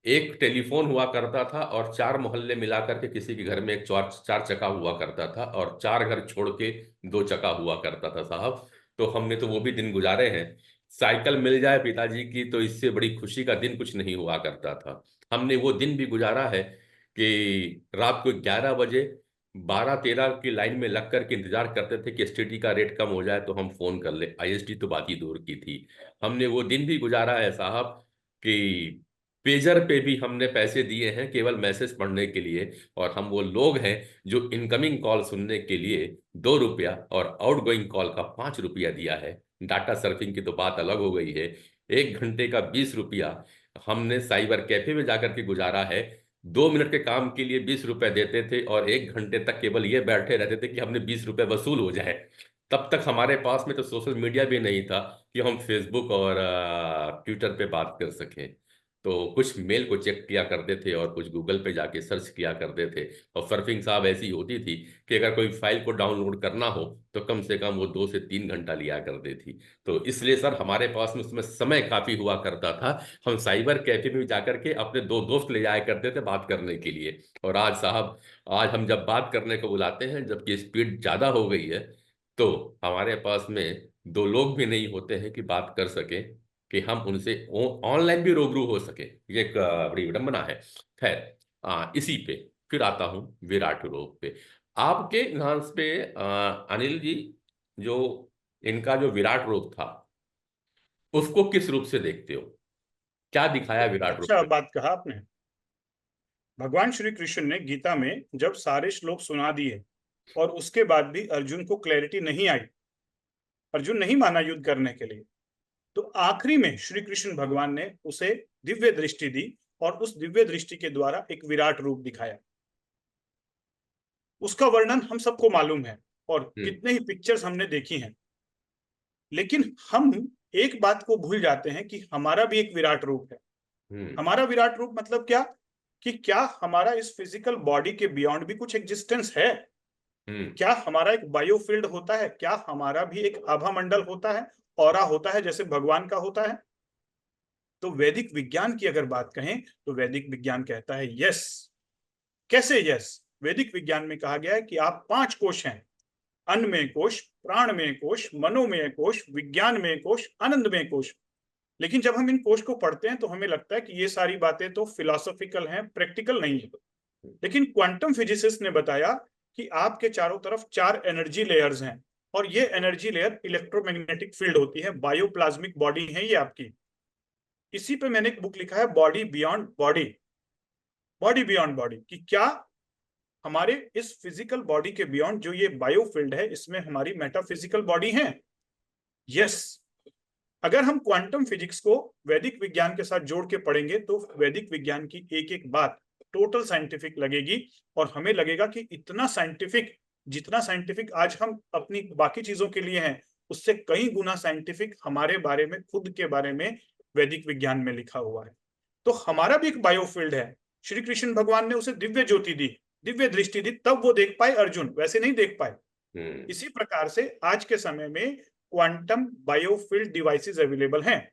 एक टेलीफोन हुआ करता था और चार मोहल्ले मिलाकर के किसी के घर में एक चार चार चक्का हुआ करता था, और चार घर छोड़ के दो चक्का हुआ करता था साहब। तो हमने तो वो भी दिन गुजारे हैं। साइकिल मिल जाए पिताजी की तो इससे बड़ी खुशी का दिन कुछ नहीं हुआ करता था। हमने वो दिन भी गुजारा है कि रात को 11 बजे 12-13 की लाइन में लग करके इंतजार करते थे कि एसटीडी का रेट कम हो जाए तो हम फोन कर ले। आईएसटी तो बात ही दूर की थी। हमने वो दिन भी गुजारा है साहब कि पेजर पे भी हमने पैसे दिए हैं केवल मैसेज पढ़ने के लिए। और हम वो लोग हैं जो इनकमिंग कॉल सुनने के लिए 2 रुपया और आउटगोइंग कॉल का 5 रुपया दिया है। डाटा सर्फिंग की तो बात अलग हो गई है। 1 घंटे का 20 रुपया हमने साइबर कैफे में जाकर के गुजारा है। 2 मिनट के काम के लिए 20 रुपए देते थे और 1 घंटे तक केवल ये बैठे रहते थे कि हमने 20 रुपए वसूल हो जाए। तब तक हमारे पास में तो सोशल मीडिया भी नहीं था कि हम फेसबुक और ट्विटर पे बात कर सकें। तो कुछ मेल को चेक किया करते थे और कुछ गूगल पे जाके सर्च किया करते थे। और सर्फिंग साहब ऐसी होती थी कि अगर कोई फाइल को डाउनलोड करना हो तो कम से कम वो 2 से 3 घंटा लिया करती थी। तो इसलिए सर हमारे पास में उसमें समय काफी हुआ करता था। हम साइबर कैफे में जाकर के अपने दो दोस्त ले जाया करते थे बात करने के लिए। और आज साहब, आज हम जब बात करने को बुलाते हैं, जबकि स्पीड ज्यादा हो गई है, तो हमारे पास में दो लोग भी नहीं होते हैं कि बात कर सके, कि हम उनसे ऑनलाइन भी रूबरू हो सके। ये एक बड़ी विडंबना है। खैर, इसी पे फिर आता हूँ विराट रूप पे। आपके ध्यान पे अनिल जी, जो इनका जो विराट रूप था, उसको किस रूप से देखते हो? क्या दिखाया विराट रूप अच्छा में? बात कहा आपने। भगवान श्री कृष्ण ने गीता में जब सारे श्लोक सुना दिए और उसके बाद भी अर्जुन को क्लैरिटी नहीं आई, अर्जुन नहीं माना युद्ध करने के लिए, तो आखिरी में श्री कृष्ण भगवान ने उसे दिव्य दृष्टि दी और उस दिव्य दृष्टि के द्वारा एक विराट रूप दिखाया। उसका वर्णन हम सबको मालूम है और हम्म। कितने ही पिक्चर्स हमने देखी हैं, लेकिन हम एक बात को भूल जाते हैं कि हमारा भी एक विराट रूप है। हम्म। हमारा विराट रूप मतलब क्या, कि क्या हमारा इस फिजिकल बॉडी के बियॉन्ड भी कुछ एग्जिस्टेंस है? हम्म। क्या हमारा एक बायोफील्ड होता है? क्या हमारा भी एक आभा मंडल होता है, ऑरा होता है, जैसे भगवान का होता है? तो वैदिक विज्ञान की अगर बात कहें तो वैदिक विज्ञान कहता है यस। कैसे यस? वैदिक विज्ञान में कहा गया है कि आप 5 कोश हैं, अन्नमय कोश, प्राणमय कोश, मनोमय कोश, विज्ञानमय कोश, आनंदमय कोश। लेकिन जब हम इन कोश को पढ़ते हैं तो हमें लगता है कि ये सारी बातें तो फिलोसॉफिकल हैं, प्रैक्टिकल नहीं है। लेकिन क्वांटम फिजिसिस्ट ने बताया कि आपके चारों तरफ 4 एनर्जी लेयर्स हैं और ये एनर्जी लेयर इलेक्ट्रोमैग्नेटिक फील्ड होती है, बायोप्लाज्मिक बॉडी है ये आपकी। इसी पे मैंने एक बुक लिखा है, body beyond body, body beyond body, कि क्या हमारे इस फिजिकल बॉडी के बियॉन्ड जो ये बायोफील्ड है, इसमें हमारी मेटाफिजिकल बॉडी है। यस, अगर हम क्वांटम फिजिक्स को वैदिक विज्ञान के साथ जोड़ के पढ़ेंगे तो वैदिक विज्ञान की एक एक बात टोटल साइंटिफिक लगेगी, और हमें लगेगा कि इतना साइंटिफिक, जितना साइंटिफिक आज हम अपनी बाकी चीजों के लिए हैं, उससे कई गुना साइंटिफिक हमारे बारे में, खुद के बारे में वैदिक विज्ञान में लिखा हुआ है। तो हमारा भी एक बायोफील्ड है। श्री कृष्ण भगवान ने उसे दिव्य ज्योति दी, दिव्य दृष्टि दी, तब वो देख पाए, अर्जुन वैसे नहीं देख पाए। इसी प्रकार से आज के समय में क्वांटम बायोफील्ड डिवाइसेस अवेलेबल हैं,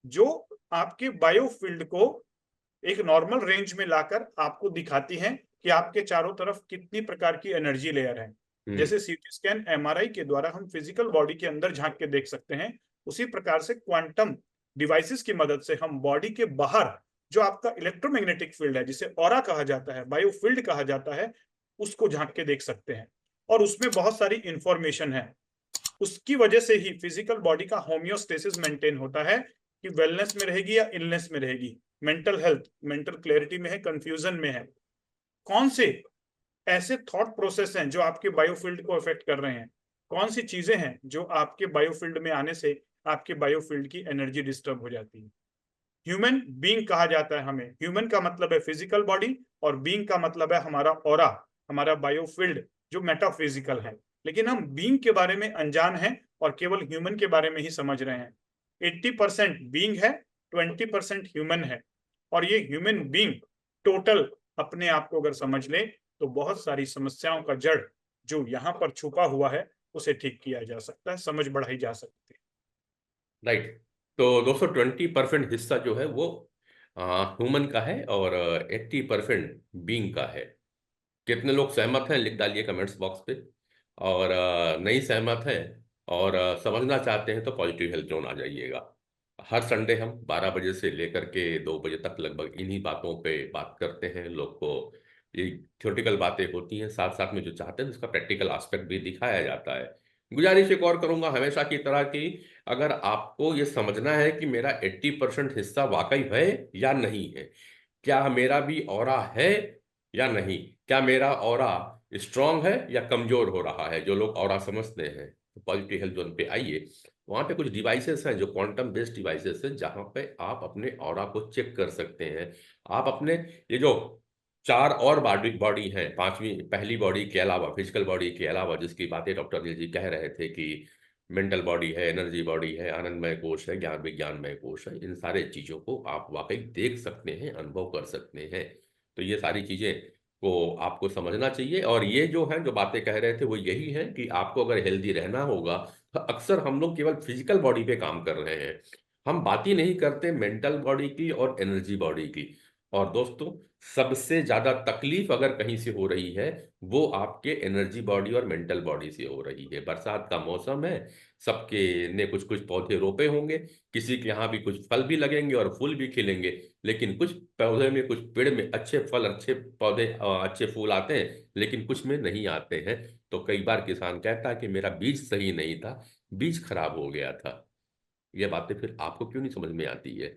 जो आपके बायोफील्ड को एक नॉर्मल रेंज में लाकर आपको दिखाती हैं कि आपके चारों तरफ कितनी प्रकार की एनर्जी लेयर है। जैसे सीटी स्कैन, एमआरआई के द्वारा हम फिजिकल बॉडी के अंदर झांक के देख सकते हैं, उसी प्रकार से क्वांटम डिवाइसेस की मदद से हम बॉडी के बाहर जो आपका इलेक्ट्रोमैग्नेटिक फील्ड है, जिसे ऑरा कहा जाता है, बायोफील्ड कहा जाता है, उसको झांक के देख सकते हैं। और उसमें बहुत सारी इंफॉर्मेशन है। उसकी वजह से ही फिजिकल बॉडी का होम्योस्टेसिस मेंटेन होता है कि वेलनेस में रहेगी या इलनेस में रहेगी, मेंटल हेल्थ, मेंटल क्लैरिटी में है, कंफ्यूजन में है, कौन से ऐसे थॉट प्रोसेस हैं जो आपके बायोफील्ड को अफेक्ट कर रहे हैं, कौन सी चीजें हैं जो आपके बायोफील्ड में आने से आपके बायोफील्ड की एनर्जी डिस्टर्ब हो जाती है। ह्यूमन बीइंग कहा जाता है हमें। ह्यूमन का मतलब है फिजिकल बॉडी, और बीइंग का मतलब है हमारा ऑरा, हमारा बायोफील्ड जो मेटाफिजिकल है। लेकिन हम बीइंग के बारे में अनजान हैं और केवल ह्यूमन के बारे में ही समझ रहे हैं। 80% बीइंग है, 20% ह्यूमन है। और ये ह्यूमन बीइंग टोटल अपने आप को अगर समझ ले तो बहुत सारी समस्याओं का जड़ जो यहाँ पर छुपा हुआ है उसे ठीक किया जा सकता है, समझ बढ़ाई जा सकती है। राइट। तो दोस्तों 20% हिस्सा जो है वो ह्यूमन का है और 80% बीइंग का है। कितने लोग सहमत हैं लिख डालिए कमेंट्स बॉक्स पे, और नहीं सहमत हैं और समझना चाहते हैं तो पॉजिटिव हेल्थ जोन आ जाइएगा। हर संडे हम 12 बजे से लेकर के 2 बजे तक लगभग इन्हीं बातों पे बात करते हैं। लोग को ये थ्योरेटिकल बातें होती हैं, साथ साथ में जो चाहते हैं उसका प्रैक्टिकल एस्पेक्ट भी दिखाया जाता है। गुजारिश एक और करूंगा हमेशा की तरह की, अगर आपको ये समझना है कि मेरा 80% हिस्सा वाकई है या नहीं है, क्या मेरा भी ऑरा है या नहीं, क्या मेरा ऑरा स्ट्रांग है या कमजोर हो रहा है, जो लोग ऑरा समझते हैं तो पॉजिटिव हेल्थ जोन पे आइए। वहां पे कुछ डिवाइसेस हैं जो क्वांटम बेस्ड डिवाइसेस हैं, जहां पे आप अपने ऑरा को चेक कर सकते हैं। आप अपने ये जो चार और बॉडी बॉडी है, पांचवी पहली बॉडी के अलावा, फिजिकल बॉडी के अलावा, जिसकी बातें डॉक्टर नील जी कह रहे थे कि मेंटल बॉडी है, एनर्जी बॉडी है, आनंदमय कोश है, ज्ञान विज्ञानमय कोश है, इन सारे चीजों को आप वाकई देख सकते हैं, अनुभव कर सकते हैं। तो ये सारी चीजें को आपको समझना चाहिए। और ये जो है जो बातें कह रहे थे वो यही है कि आपको अगर हेल्दी रहना होगा, तो अक्सर हम लोग केवल फिजिकल बॉडी पे काम कर रहे हैं, हम बात ही नहीं करते मेंटल बॉडी की और एनर्जी बॉडी की। और दोस्तों, सबसे ज्यादा तकलीफ अगर कहीं से हो रही है वो आपके एनर्जी बॉडी और मेंटल बॉडी से हो रही है। बरसात का मौसम है, सबके ने कुछ कुछ पौधे रोपे होंगे, किसी के यहाँ भी कुछ फल भी लगेंगे और फूल भी खिलेंगे, लेकिन कुछ पौधे में, कुछ पेड़ में अच्छे फल, अच्छे पौधे, अच्छे फूल आते हैं, लेकिन कुछ में नहीं आते हैं। तो कई बार किसान कहता है कि मेरा बीज सही नहीं था, बीज खराब हो गया था। ये बातें फिर आपको क्यों नहीं समझ में आती है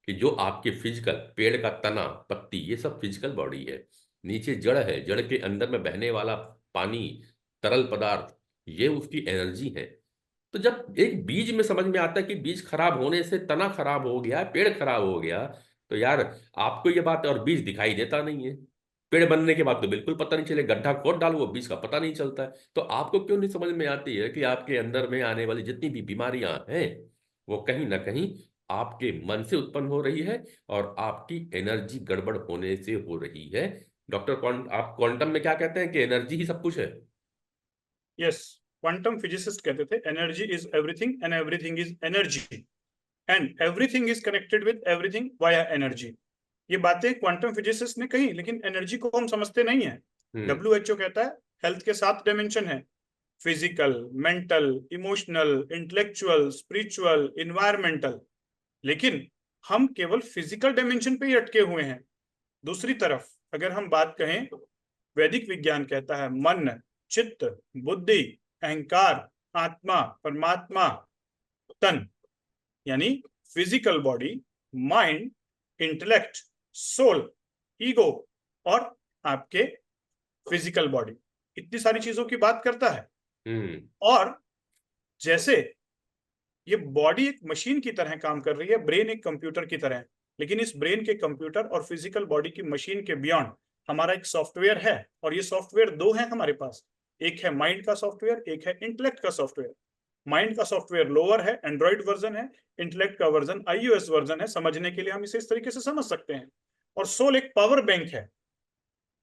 कि जो आपके फिजिकल, पेड़ का तना, पत्ती, ये सब फिजिकल बॉडी है, नीचे जड़ है, जड़ के अंदर में बहने वाला पानी, तरल पदार्थ, ये उसकी एनर्जी है। तो जब एक बीज में समझ में आता है कि बीज खराब होने से तना खराब हो गया, पेड़ खराब हो गया, तो यार आपको ये बात, और बीज दिखाई देता नहीं है, पेड़ बनने के बाद तो बिल्कुल पता नहीं चले, गड्ढा खोद डालो वो बीज का पता नहीं चलता है। तो आपको क्यों नहीं समझ में आती है कि आपके अंदर में आने वाली जितनी भी बीमारियां हैं वो कहीं ना कहीं आपके मन से उत्पन्न हो रही है और आपकी एनर्जी गड़बड़ होने से हो रही है। डॉक्टर आप क्वांटम में क्या कहते हैं कि एनर्जी ही सब कुछ है। यस, क्वांटम फिजिसिस्ट कहते थे energy is everything and everything is energy, and everything is connected with everything via energy. ये बातें क्वांटम फिजिसिस्ट ने कही, लेकिन एनर्जी को हम समझते नहीं है। हम्म। WHO कहता है हेल्थ के 7 डायमेंशन है, physical, mental, emotional, intellectual, spiritual, environmental. लेकिन हम केवल फिजिकल डायमेंशन पे ही अटके हुए हैं। दूसरी तरफ अगर हम बात कहें, वैदिक विज्ञान कहता है मन, चित्त, बुद्धि, अहंकार, आत्मा, परमात्मा, तन, यानी physical body, mind, intellect, soul, ego और आपके फिजिकल बॉडी, इतनी सारी चीजों की बात करता है। और जैसे ये बॉडी एक मशीन की तरह काम कर रही है, ब्रेन एक कंप्यूटर की तरह, लेकिन इस ब्रेन के, कंप्यूटर और फिजिकल बॉडी की मशीन के बियॉन्ड हमारा एक सॉफ्टवेयर है। और ये सॉफ्टवेयर दो है हमारे पास, एक है माइंड का सॉफ्टवेयर, एक है इंटेलेक्ट का सॉफ्टवेयर। माइंड का सॉफ्टवेयर लोअर है, एंड्रॉइड वर्जन है, इंटेलेक्ट का वर्जन iOS वर्जन है। समझने के लिए हम इसे इस तरीके से समझ सकते हैं। और सोल एक पावर बैंक है।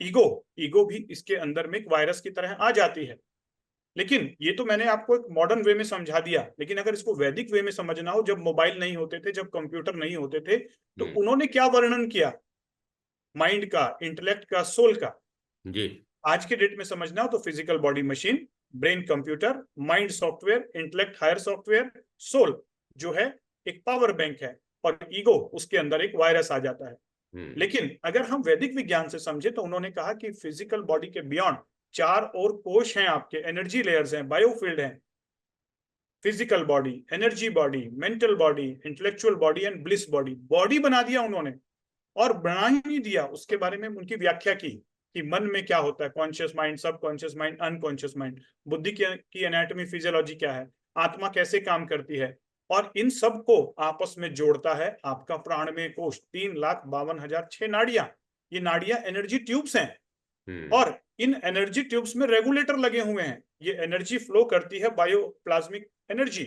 ईगो, ईगो भी इसके अंदर में एक वायरस की तरह आ जाती है। लेकिन ये तो मैंने आपको एक मॉडर्न वे में समझा दिया, लेकिन अगर इसको वैदिक वे में समझना हो, जब मोबाइल नहीं होते थे, जब कंप्यूटर नहीं होते थे, तो उन्होंने क्या वर्णन किया माइंड का, इंटेलेक्ट का, सोल का। जी। आज के डेट में समझना हो तो physical body machine, brain computer, mind software, intellect higher software, soul जो है एक पावर बैंक है, और ईगो उसके अंदर एक वायरस आ जाता है। लेकिन अगर हम वैदिक विज्ञान से समझे तो उन्होंने कहा कि फिजिकल बॉडी के बियॉन्ड चार और कोश हैं आपके, एनर्जी लेयर्स हैं, बायोफील्ड हैं। Physical body, energy body, mental body, intellectual body and bliss body. Body बना दिया उन्होंने, और बना ही नहीं दिया, उसके बारे में उनकी व्याख्या की कि मन में क्या होता है, कॉन्शियस माइंड, सब कॉन्शियस माइंड, अनकॉन्शियस माइंड, बुद्धि की एनाटॉमी, फिजियोलॉजी क्या है, आत्मा कैसे काम करती है, और इन सब को आपस में जोड़ता है आपका प्राणमय कोश, 3,52,006 नाड़ियां। ये नाड़ियां एनर्जी ट्यूब्स हैं, और इन एनर्जी ट्यूब्स में रेगुलेटर लगे हुए हैं। ये एनर्जी फ्लो करती है बायोप्लाज्मिक एनर्जी।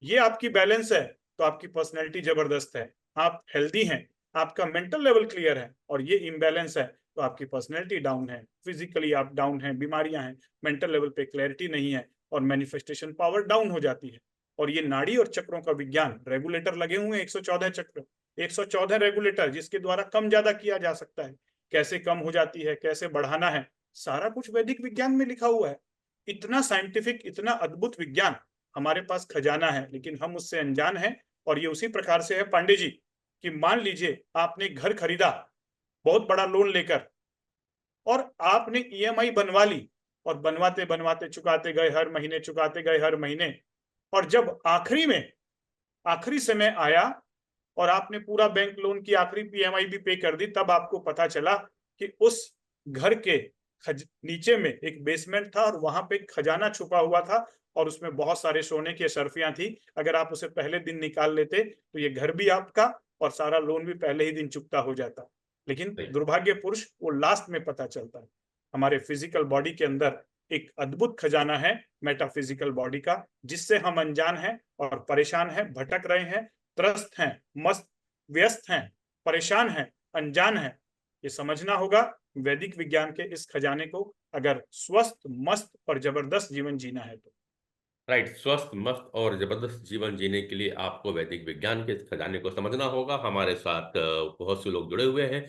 ये आपकी बैलेंस है तो आपकी पर्सनैलिटी जबरदस्त है, आप हेल्दी हैं, आपका मेंटल लेवल क्लियर है। और ये इम्बैलेंस है तो आपकी पर्सनैलिटी डाउन है, फिजिकली आप डाउन हैं, बीमारियां हैं, मेंटल लेवल पे क्लैरिटी नहीं है, और मैनिफेस्टेशन पावर डाउन हो जाती है। और ये नाड़ी और चक्रों का विज्ञान, रेगुलेटर लगे हुए हैं 114 चक्र, 114 रेगुलेटर, जिसके द्वारा कम ज्यादा किया जा सकता है, कैसे कम हो जाती है, कैसे बढ़ाना है, सारा कुछ वैदिक विज्ञान में लिखा हुआ है। इतना साइंटिफिक, इतना अद्भुत विज्ञान हमारे पास खजाना है, लेकिन हम उससे अनजान हैं। और ये उसी प्रकार से है पांडे जी, कि मान लीजिए आपने घर खरीदा बहुत बड़ा लोन लेकर, और आपने ईएमआई बनवा ली, और बनवाते बनवाते चुकाते गए हर महीने, चुकाते गए हर महीने, और जब आखिरी में, आखिरी समय आया और आपने पूरा बैंक लोन की आखिरी ईएमआई भी पे कर दी, तब आपको पता चला कि उस घर के नीचे में एक बेसमेंट था, और वहां पे खजाना छुपा हुआ था, और उसमें बहुत सारे सोने की अशर्फियां थी। अगर आप उसे पहले दिन निकाल लेते तो ये घर भी आपका और सारा लोन भी पहले ही दिन चुकता हो जाता। लेकिन दुर्भाग्य पुरुष वो लास्ट में पता चलता है। हमारे फिजिकल बॉडी के अंदर एक अद्भुत खजाना है मेटाफिजिकल बॉडी का, जिससे हम अनजान हैं और परेशान हैं, भटक रहे हैं, त्रस्त हैं, मस्त, व्यस्त हैं, परेशान हैं, अनजान हैं। ये समझना होगा वैदिक विज्ञान के इस खजाने को, अगर स्वस्थ, मस्त और जबरदस्त जीवन जीना है तो। राइट, स्वस्थ, मस्त और जबरदस्त जीवन जीने के लिए आपको वैदिक विज्ञान के इस खजाने को समझना होगा। हमारे साथ बहुत से लोग जुड़े हुए हैं।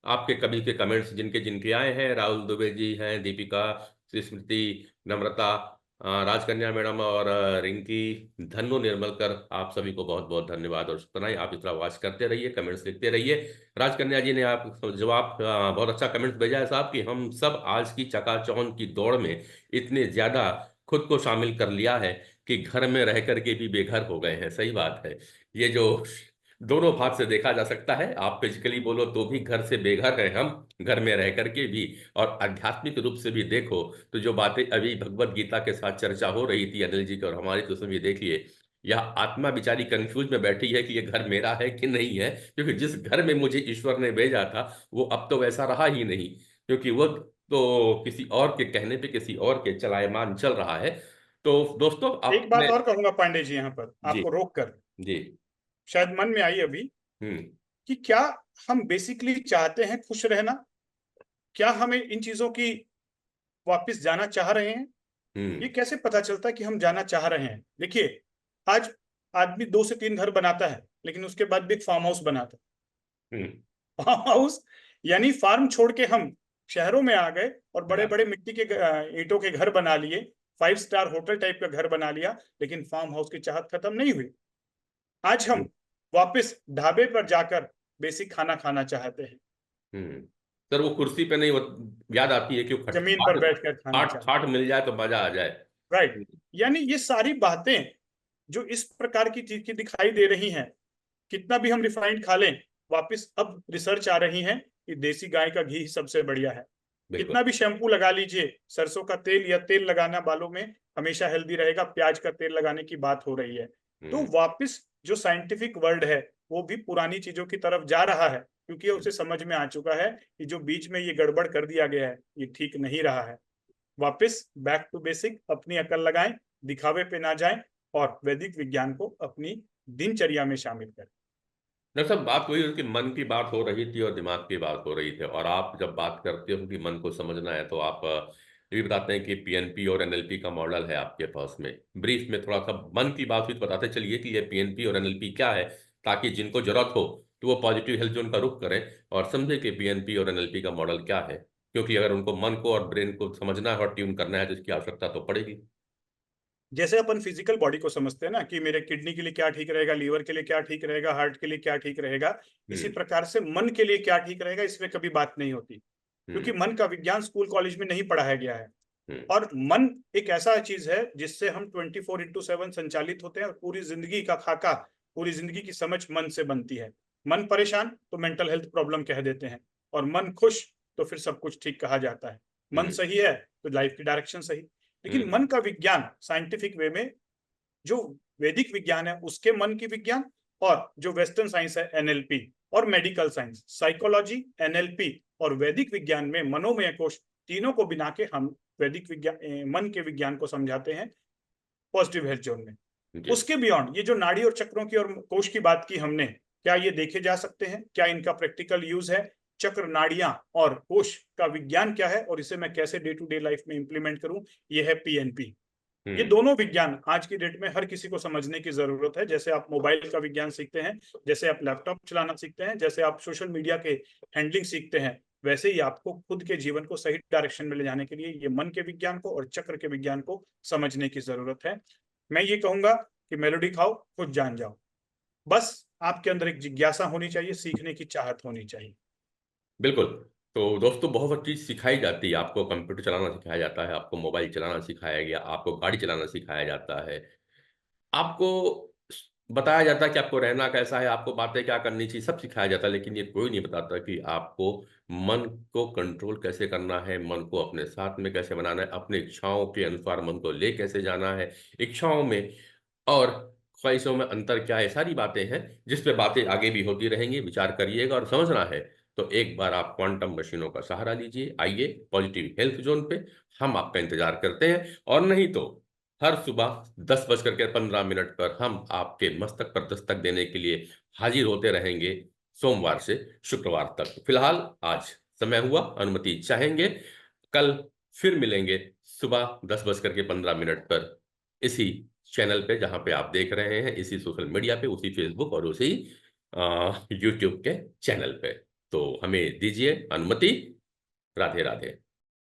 आपके कभी के कमेंट्स जिनके जिनके आए हैं, राहुल दुबे जी हैं, दीपिका, स्मृति, नम्रता, राजकन्या मैडम और रिंकी, धनु निर्मलकर, आप सभी को बहुत बहुत धन्यवाद और शुक्राना। आप इस तरह वॉच करते रहिए, कमेंट्स लिखते रहिए। राजकन्या जी ने आप जवाब बहुत अच्छा कमेंट्स भेजा है साहब, कि हम सब आज की चकाचौंध की दौड़ में इतने ज्यादा खुद को शामिल कर लिया है कि घर में रह करके भी बेघर हो गए हैं। सही बात है। ये जो दोनों भाग से देखा जा सकता है, आप फिजिकली बोलो तो भी घर से बेघर हैं हम, घर में रह करके भी, और आध्यात्मिक रूप से भी देखो तो जो बातें अभी भगवत गीता के साथ चर्चा हो रही थी अनिल जी की और हमारी, तो उसमें भी देखिए यह आत्मा बेचारी कंफ्यूज में बैठी है कि ये घर मेरा है कि नहीं है, क्योंकि जिस घर में मुझे ईश्वर ने भेजा था वो अब तो वैसा रहा ही नहीं, क्योंकि वो तो किसी और के कहने पे, किसी और के चलायमान चल रहा है। तो दोस्तों एक आपने। बात और कहूंगा पांडे जी यहाँ पर जी। आपको रोक कर, जी। शायद मन में आई अभी, हम्म। कि क्या हम बेसिकली चाहते हैं खुश रहना? क्या हमें इन चीजों की वापस जाना चाह रहे हैं? ये हम्म। कैसे पता चलता है कि हम जाना चाह रहे हैं? देखिए, आज आदमी 2 से 3 घर बनाता है, लेकिन उसके बाद भी एक फार्म हाउस बनाता हम्म। है। फार्म हाउस यानी फार्म छोड़ के हम शहरों में आ गए और बड़े या। बड़े मिट्टी के ईंटों के घर बना लिए, 5 स्टार होटल टाइप का घर बना लिया, लेकिन फार्म हाउस की चाहत खत्म नहीं हुई। आज हम वापस ढाबे पर जाकर बेसिक खाना खाना चाहते हैं, हम्म। सर वो कुर्सी पे नहीं, वो याद आती है कि वो खट जमीन खाट पर बैठकर खाना खाट चाहते खाट मिल जाए तो मजा आ जाए। हैं। राइट। यानी ये सारी बातें जो इस प्रकार की चीज की दिखाई दे रही हैं, कितना भी हम रिफाइंड खा लें, वापस अब रिसर्च आ रही है कि देसी गाय का घी सबसे बढ़िया है। बिल्कुल। कितना भी शैम्पू लगा लीजिए, सरसों का तेल या तेल लगाना बालों में हमेशा हेल्दी रहेगा, प्याज का तेल लगाने की बात हो रही है। तो हम्म। वापस जो साइंटिफिक वर्ल्ड है वो भी पुरानी चीजों की तरफ जा रहा है, क्योंकि उसे समझ में आ चुका है कि जो बीच में ये गड़बड़ कर दिया गया है ये ठीक नहीं रहा है। वापस बैक टू बेसिक, अपनी अकल लगाएं, दिखावे पे ना जाएं और वैदिक विज्ञान को अपनी दिनचर्या में शामिल करें। डॉक्टर साहब, बात वही है कि मन की बात हो रही थी और दिमाग की बात हो रही थी, और आप जब बात करते हो कि मन को समझना है तो आप ये भी बताते हैं कि पीएनपी और एनएलपी का मॉडल है आपके पास में। ब्रीफ में थोड़ा सा मन की बात हुई तो बताते चलिए कि ये पीएनपी और एनएलपी क्या है, ताकि जिनको जरूरत हो तो वो पॉजिटिव हेल्थ जोन का रुख करें और समझे कि पीएनपी और एनएलपी का मॉडल क्या है। क्योंकि अगर उनको मन को और ब्रेन को समझना है और ट्यून करना है तो इसकी आवश्यकता तो पड़ेगी। जैसे अपन फिजिकल बॉडी को समझते हैं ना कि मेरे किडनी के लिए क्या ठीक रहेगा, लीवर के लिए क्या ठीक रहेगा, हार्ट के लिए क्या ठीक रहेगा, इसी हम्म। प्रकार से मन के लिए क्या ठीक रहेगा इसमें कभी बात नहीं होती, क्योंकि हम्म। मन का विज्ञान स्कूल कॉलेज में नहीं पढ़ाया गया है। हम्म। और मन एक ऐसा चीज है जिससे हम 24/7 संचालित होते हैं, और पूरी जिंदगी का खाका, पूरी जिंदगी की समझ मन से बनती है। मन परेशान तो मेंटल हेल्थ प्रॉब्लम कह देते हैं, और मन खुश तो फिर सब कुछ ठीक कहा जाता है। मन हम्म। सही है तो लाइफ की डायरेक्शन सही। लेकिन हम्म। मन का विज्ञान साइंटिफिक वे में, जो वैदिक विज्ञान है उसके मन की विज्ञान, और जो वेस्टर्न साइंस है एनएलपी और मेडिकल साइंस, साइकोलॉजी, एनएलपी और वैदिक विज्ञान में मनोमय कोश, तीनों को बिना के हम वैदिक विज्ञान मन के विज्ञान को समझाते हैं पॉजिटिव हेल्थ जोन में। जी। उसके बियॉन्ड ये जो नाड़ी और चक्रों की और कोश की बात की हमने, क्या ये देखे जा सकते हैं, क्या इनका प्रैक्टिकल यूज है? चक्र, नाड़ियां और कोश का विज्ञान क्या है और इसे मैं कैसे डे टू डे लाइफ में इंप्लीमेंट करूं, ये है पीएनपी। ये हम्म। दोनों विज्ञान आज की डेट में हर किसी को समझने की जरूरत है। जैसे आप मोबाइल का विज्ञान सीखते हैं, जैसे आप लैपटॉप चलाना सीखते हैं, जैसे आप सोशल मीडिया के हैंडलिंग सीखते हैं, वैसे ही आपको खुद के जीवन को सही डायरेक्शन में ले जाने के लिए ये मन के विज्ञान को और चक्र के विज्ञान को समझने की जरूरत है। मैं ये कहूंगा कि मेलोडी खाओ, खुद जान जाओ। बस आपके अंदर एक जिज्ञासा होनी चाहिए, सीखने की चाहत होनी चाहिए। बिल्कुल। तो दोस्तों, बहुत चीज़ सिखाई जाती है। आपको कंप्यूटर चलाना सिखाया जाता है, आपको मोबाइल चलाना सिखाया गया, आपको गाड़ी चलाना सिखाया जाता है, आपको बताया जाता है कि आपको रहना कैसा है, आपको बातें क्या करनी चाहिए, सब सिखाया जाता है। लेकिन ये कोई नहीं बताता कि आपको मन को कंट्रोल कैसे करना है, मन को अपने साथ में कैसे बनाना है, अपनी इच्छाओं के अनुसार मन को ले कैसे जाना है, इच्छाओं में और ख्वाहिशों में अंतर क्या है। सारी बातें हैं जिस पे बातें आगे भी होती रहेंगी। विचार करिएगा, और समझना है तो एक बार आप क्वांटम मशीनों का सहारा लीजिए। आइए पॉजिटिव हेल्थ जोन पे, हम आपका इंतजार करते हैं। और नहीं तो हर सुबह 10:15 पर हम आपके मस्तक पर दस्तक देने के लिए हाजिर होते रहेंगे, सोमवार से शुक्रवार तक। फिलहाल आज समय हुआ, अनुमति चाहेंगे, कल फिर मिलेंगे सुबह 10:15 पर, इसी चैनल पे जहां पे आप देख रहे हैं, इसी सोशल मीडिया पे, उसी फेसबुक और उसी यूट्यूब के चैनल पे। तो हमें दीजिए अनुमति। राधे राधे।